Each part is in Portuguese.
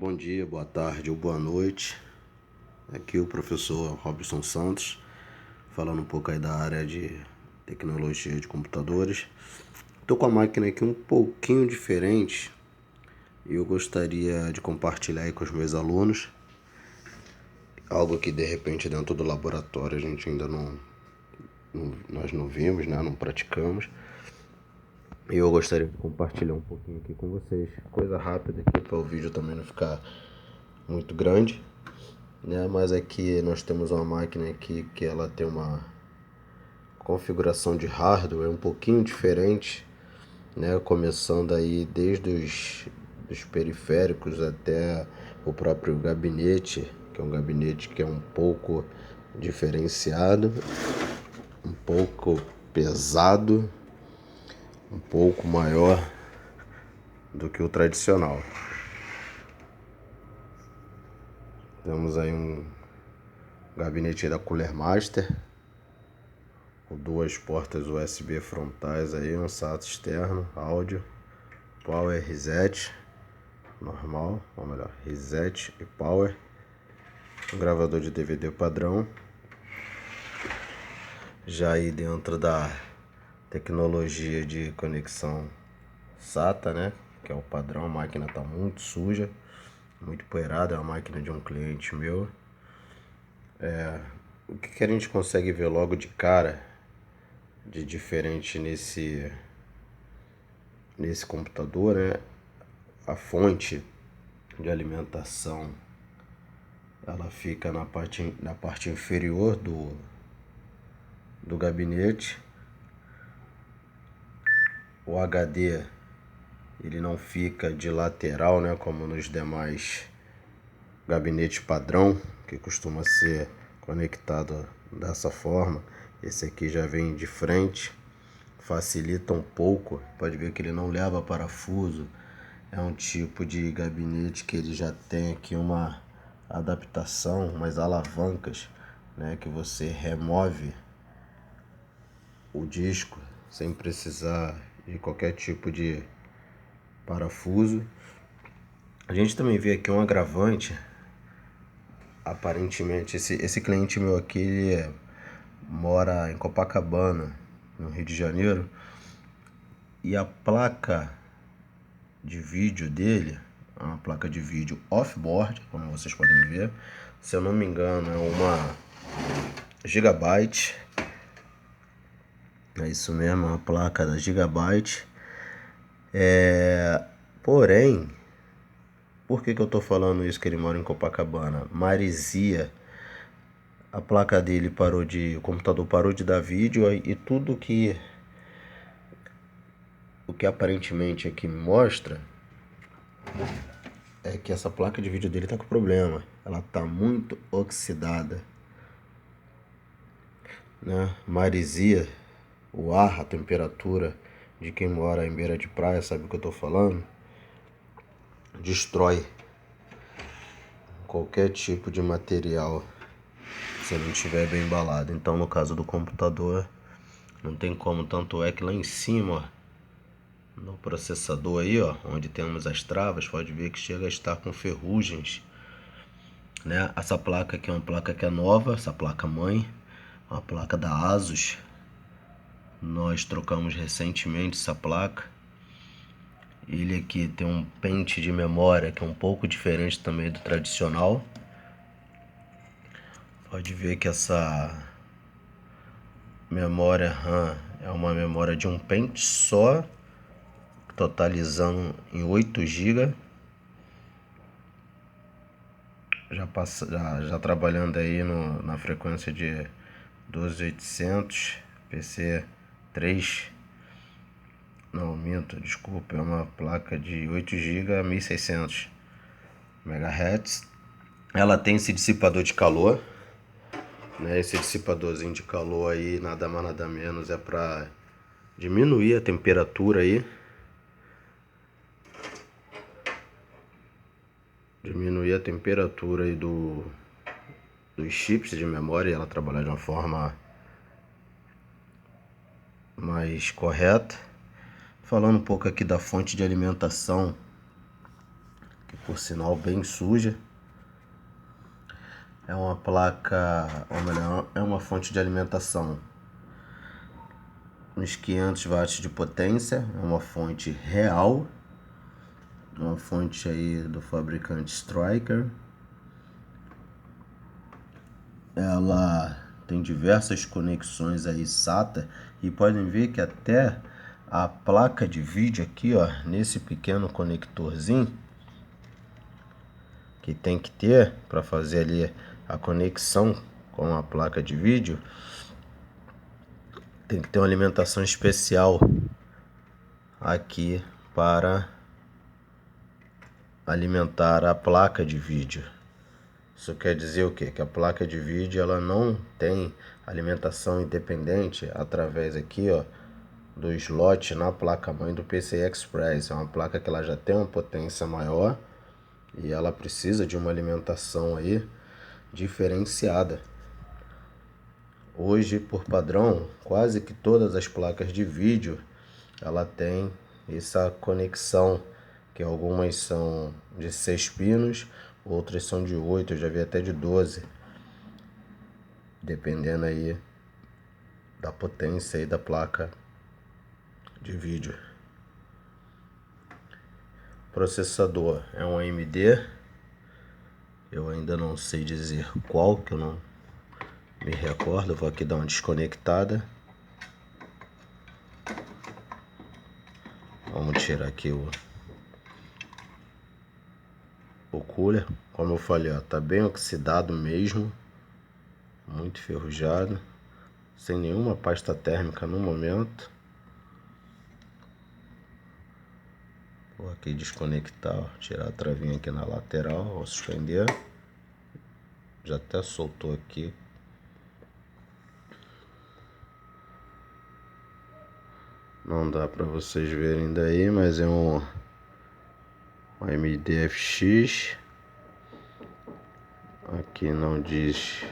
Bom dia, boa tarde ou boa noite. Aqui o professor Robson Santos, falando um pouco aí da área de tecnologia de computadores. Estou com a máquina aqui um pouquinho diferente e eu gostaria de compartilhar aí com os meus alunos. Algo que de repente dentro do laboratório a gente ainda nós não vimos, né? Não praticamos. E eu gostaria de compartilhar um pouquinho aqui com vocês. Coisa rápida aqui para o vídeo também não ficar muito grande, né? Mas aqui nós temos uma máquina aqui que ela tem uma configuração de hardware um pouquinho diferente, né? Começando aí desde os periféricos até o próprio gabinete, que é um gabinete que é um pouco diferenciado, um pouco pesado, um pouco maior do que o tradicional. Temos aí um gabinete da Cooler Master, com 2 portas USB frontais aí, um SATA externo, áudio, power reset, normal, ou melhor, reset e power, um gravador de DVD padrão. Já aí dentro da tecnologia de conexão SATA, né, que é o padrão, a máquina está muito suja, muito poeirada, é uma máquina de um cliente meu. O que a gente consegue ver logo de cara de diferente nesse computador, né? A fonte de alimentação ela fica na parte inferior do gabinete. O HD ele não fica de lateral, né, como nos demais gabinetes padrão, que costuma ser conectado dessa forma. Esse aqui já vem de frente, facilita um pouco. Pode ver que ele não leva parafuso. É um tipo de gabinete que ele já tem aqui uma adaptação, umas alavancas, né, que você remove o disco sem precisar de qualquer tipo de parafuso. A gente também vê aqui um agravante. Aparentemente esse cliente meu aqui ele mora em Copacabana, no Rio de Janeiro, e a placa de vídeo dele é uma placa de vídeo off-board, como vocês podem ver. Se eu não me engano, é uma Gigabyte. É isso mesmo, é uma placa da Gigabyte. Porém, por que eu estou falando isso, que ele mora em Copacabana? Maresia, a placa dele o computador parou de dar vídeo e tudo o que aparentemente aqui mostra é que essa placa de vídeo dele está com problema. Ela está muito oxidada, né? Maresia, o ar, a temperatura de quem mora em beira de praia sabe o que eu estou falando. Destrói qualquer tipo de material se não estiver bem embalado. Então no caso do computador não tem como, tanto é que lá em cima no processador aí, ó, onde temos as travas, pode ver que chega a estar com ferrugens, né? Essa placa aqui é uma placa que é nova, essa placa mãe, uma placa da ASUS. Nós trocamos recentemente essa placa. Ele aqui tem um pente de memória que é um pouco diferente também do tradicional. Pode ver que essa memória RAM é uma memória de um pente só, totalizando em 8 GB. Já trabalhando aí na frequência de 12800, PC 3. Não, minto, desculpa, é uma placa de 8 GB a 1600 MHz. Ela tem esse dissipador de calor, né? Esse dissipadorzinho de calor aí, nada mais nada menos, é para diminuir a temperatura aí. Diminuir a temperatura aí dos chips de memória e ela trabalhar de uma forma mais correta. Falando um pouco aqui da fonte de alimentação que por sinal bem suja. É uma placa, ou melhor, é uma fonte de alimentação uns 500 watts de potência, é uma fonte real, uma fonte aí do fabricante Striker. Ela tem diversas conexões aí SATA e podem ver que até a placa de vídeo aqui, ó, nesse pequeno conectorzinho que tem que ter para fazer ali a conexão com a placa de vídeo, tem que ter uma alimentação especial aqui para alimentar a placa de vídeo. Isso quer dizer o quê? Que a placa de vídeo ela não tem alimentação independente através aqui, ó, do slot na placa-mãe do PCI Express. É uma placa que ela já tem uma potência maior e ela precisa de uma alimentação aí diferenciada. Hoje, por padrão, quase que todas as placas de vídeo ela tem essa conexão, que algumas são de 6 pinos, outras são de 8, eu já vi até de 12, dependendo aí da potência aí da placa de vídeo. Processador é um AMD, eu ainda não sei dizer qual, que eu não me recordo. Vou aqui dar uma desconectada. Vamos tirar aqui o cooler. Como eu falei, ó, tá bem oxidado mesmo, muito enferrujado, sem nenhuma pasta térmica no momento. Vou aqui desconectar, ó, tirar a travinha aqui na lateral, vou suspender. Já até soltou aqui. Não dá para vocês verem daí, mas é um AMD FX. Aqui não diz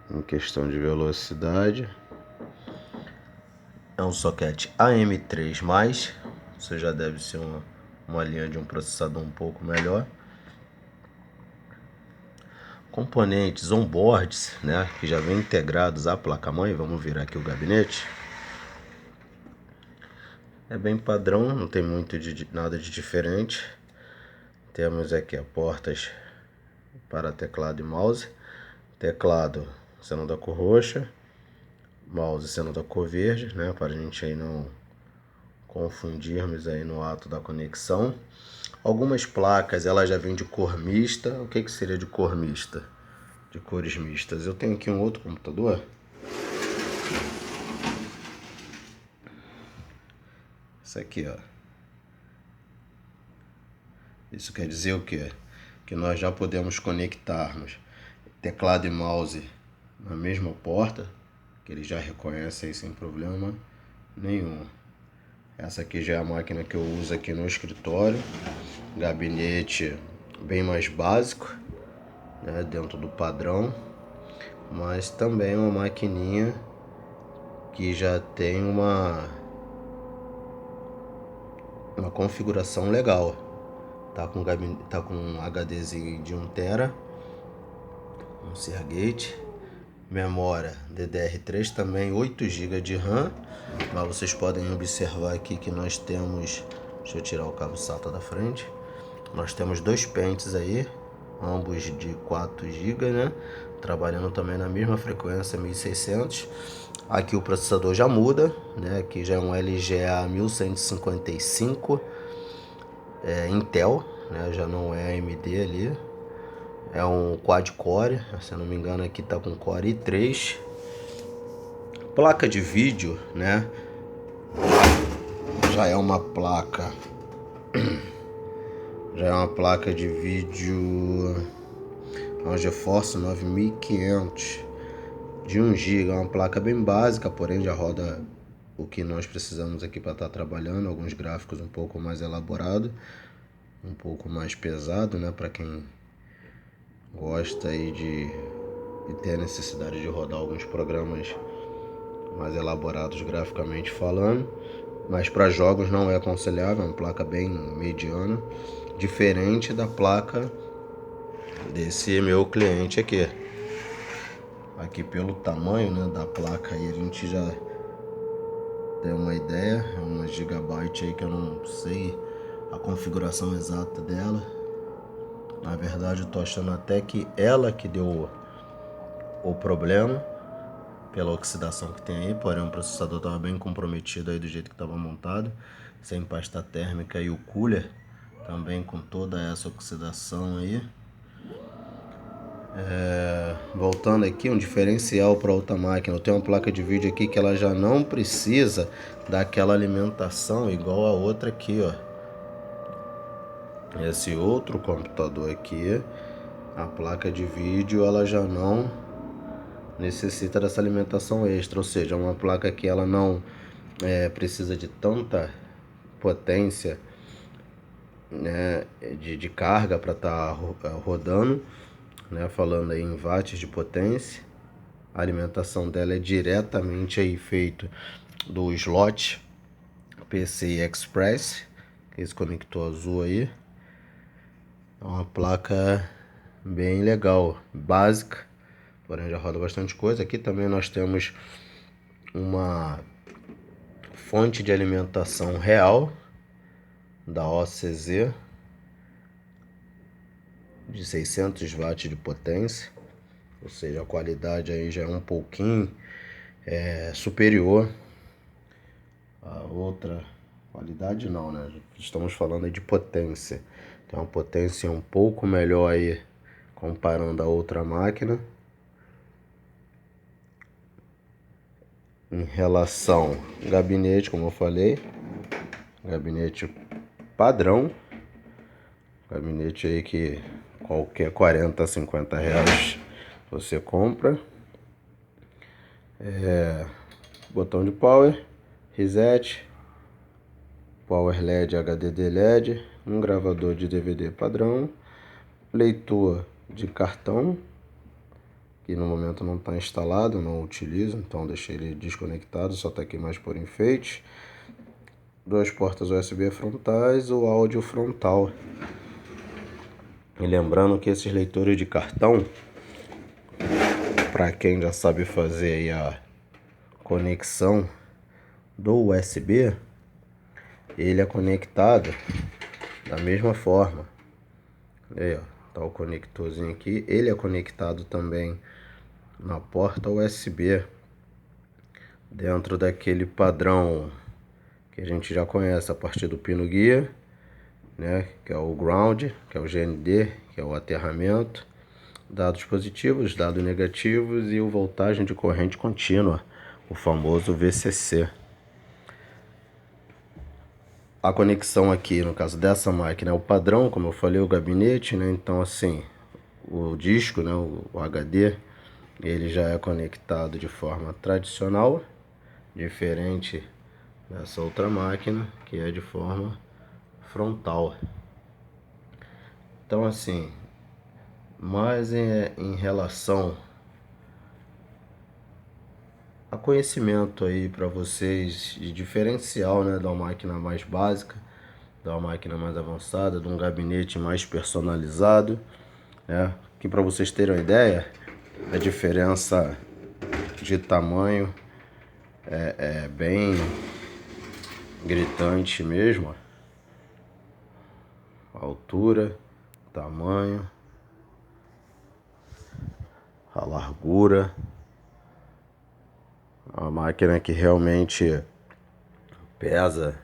em questão de velocidade. É um socket AM3+, isso já deve ser uma linha de um processador um pouco melhor. Componentes onboards, né, que já vem integrados à placa-mãe. Vamos virar aqui o gabinete. É bem padrão, não tem nada de diferente. Temos aqui as portas para teclado e mouse. Teclado sendo da cor roxa, mouse sendo da cor verde, né, para a gente aí não confundirmos aí no ato da conexão. Algumas placas elas já vêm de cor mista. O que seria de cor mista? De cores mistas. Eu tenho aqui um outro computador. Isso aqui, ó. Isso quer dizer o quê? Que nós já podemos conectarmos teclado e mouse na mesma porta, que ele já reconhece aí sem problema nenhum. Essa aqui já é a máquina que eu uso aqui no escritório. Gabinete bem mais básico, né, dentro do padrão, mas também uma maquininha que já tem uma configuração legal. Tá com um HDzinho de 1 TB, um Seagate, memória DDR3 também, 8 GB de RAM. Mas vocês podem observar aqui que nós temos, deixa eu tirar o cabo SATA da frente, nós temos dois pentes aí, ambos de 4 GB, né, trabalhando também na mesma frequência 1600. Aqui o processador já muda, né, aqui já é um LGA 1155 Intel, né, já não é AMD ali. É um quad-core, se eu não me engano aqui tá com Core i3. Placa de vídeo, né, já é uma placa de vídeo, uma GeForce 9500 de 1 GB. É uma placa bem básica, porém já roda o que nós precisamos aqui para estar trabalhando. Alguns gráficos um pouco mais elaborados, um pouco mais pesado, né, para quem gosta aí de ter a necessidade de rodar alguns programas mais elaborados graficamente falando. mas para jogos não é aconselhável, é uma placa bem mediana, diferente da placa desse meu cliente aqui. Aqui pelo tamanho, né, da placa aí a gente já tem uma ideia, é uma Gigabyte aí que eu não sei a configuração exata dela. Na verdade eu tô achando até que ela que deu o problema pela oxidação que tem aí, porém o processador estava bem comprometido aí do jeito que estava montado, sem pasta térmica, e o cooler também com toda essa oxidação aí. Voltando aqui, um diferencial para outra máquina, eu tenho uma placa de vídeo aqui que ela já não precisa daquela alimentação igual a outra aqui, ó. Esse outro computador aqui, a placa de vídeo, ela já não necessita dessa alimentação extra, ou seja, é uma placa que ela não precisa de tanta potência, né, de carga para estar rodando, né, falando aí em watts de potência. A alimentação dela é diretamente aí feito do slot PCI Express, que é esse conector azul aí. É uma placa bem legal, básica, porém já roda bastante coisa. Aqui também nós temos uma fonte de alimentação real da OCZ de 600 watts de potência, ou seja, a qualidade aí já é um pouquinho superior a outra. Qualidade não, né? Estamos falando aí de potência. Tem uma potência um pouco melhor aí comparando a outra máquina. Em relação ao gabinete, como eu falei, gabinete padrão, gabinete aí que qualquer 40, 50 reais você compra. Botão de power, reset, power LED, HDD LED, um gravador de DVD padrão, leitor de cartão, que no momento não está instalado, não utilizo, então deixei ele desconectado, só está aqui mais por enfeite. Duas portas USB frontais, o áudio frontal. E lembrando que esses leitores de cartão, para quem já sabe fazer aí a conexão do USB, ele é conectado da mesma forma. Aí, ó, tá o conectorzinho aqui, ele é conectado também na porta USB, dentro daquele padrão que a gente já conhece a partir do pino guia, né, que é o ground, que é o GND, que é o aterramento, dados positivos, dados negativos e o voltagem de corrente contínua, o famoso VCC. A conexão aqui, no caso dessa máquina, é o padrão, como eu falei, o gabinete, né? Então, assim, o disco, né, o HD, ele já é conectado de forma tradicional, diferente dessa outra máquina, que é de forma frontal. Então, assim, mas em relação a conhecimento aí para vocês de diferencial, né, da máquina mais básica, da máquina mais avançada, de um gabinete mais personalizado, né, que para vocês terem uma ideia, a diferença de tamanho é bem gritante mesmo. A altura, tamanho, a largura. Uma máquina que realmente pesa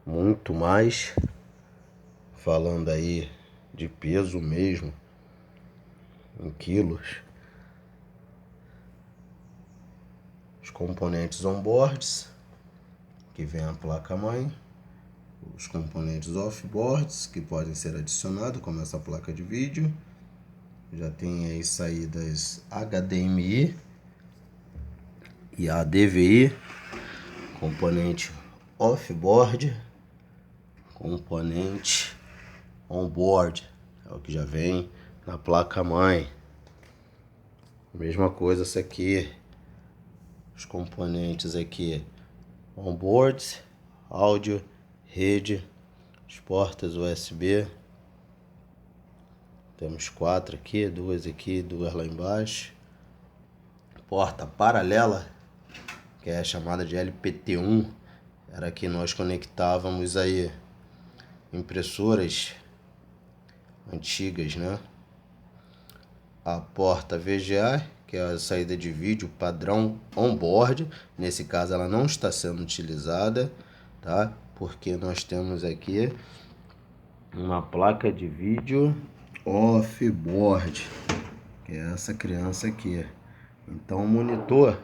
muito mais, falando aí de peso mesmo, em quilos. Os componentes on-boards, que vem a placa-mãe. Os componentes off-boards, que podem ser adicionados, como essa placa de vídeo. Já tem aí saídas HDMI e ADVI, componente off-board, componente on-board, é o que já vem na placa-mãe. Mesma coisa essa aqui, os componentes aqui on-board, áudio, rede, as portas USB. Temos 4 aqui, 2 aqui, 2 lá embaixo. Porta paralela, que é a chamada de LPT1, era que nós conectávamos aí impressoras antigas, né? A porta VGA, que é a saída de vídeo padrão on-board. Nesse caso ela não está sendo utilizada, tá? Porque nós temos aqui uma placa de vídeo off-board, que é essa criança aqui. Então o monitor,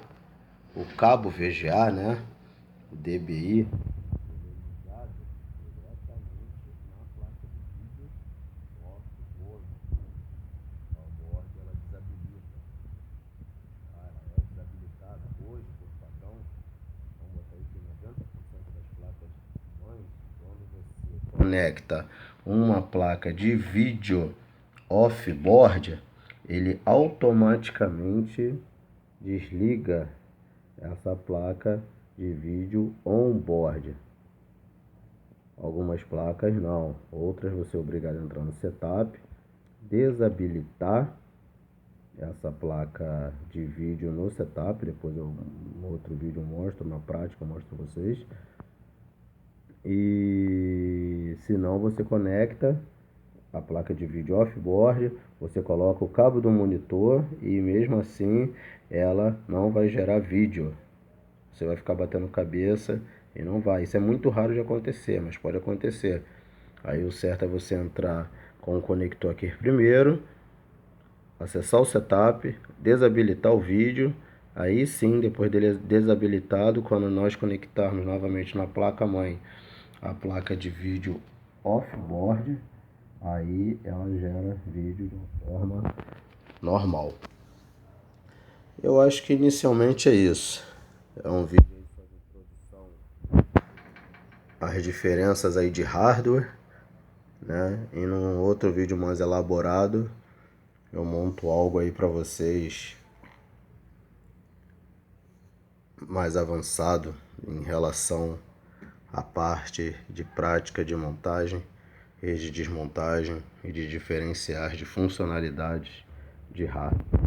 o cabo VGA, né? O DBI, conecta uma placa de vídeo off-board, ele automaticamente desliga essa placa de vídeo on-board. Algumas placas não, outras você é obrigado a entrar no setup, desabilitar essa placa de vídeo no setup. Depois no outro vídeo eu mostro, na prática eu mostro para vocês. E se não, você conecta a placa de vídeo off-board, você coloca o cabo do monitor e mesmo assim ela não vai gerar vídeo. Você vai ficar batendo cabeça e não vai. Isso é muito raro de acontecer, mas pode acontecer. Aí o certo é você entrar com o conector aqui primeiro, acessar o setup, desabilitar o vídeo. Aí sim, depois dele desabilitado, quando nós conectarmos novamente na placa-mãe a placa de vídeo off-board, aí ela gera vídeo de uma forma normal. Eu acho que inicialmente é isso. É um vídeo sobre introdução às diferenças aí de hardware, né? E num outro vídeo mais elaborado eu monto algo aí para vocês mais avançado em relação à parte de prática de montagem e de desmontagem e de diferenciais de funcionalidades de hardware.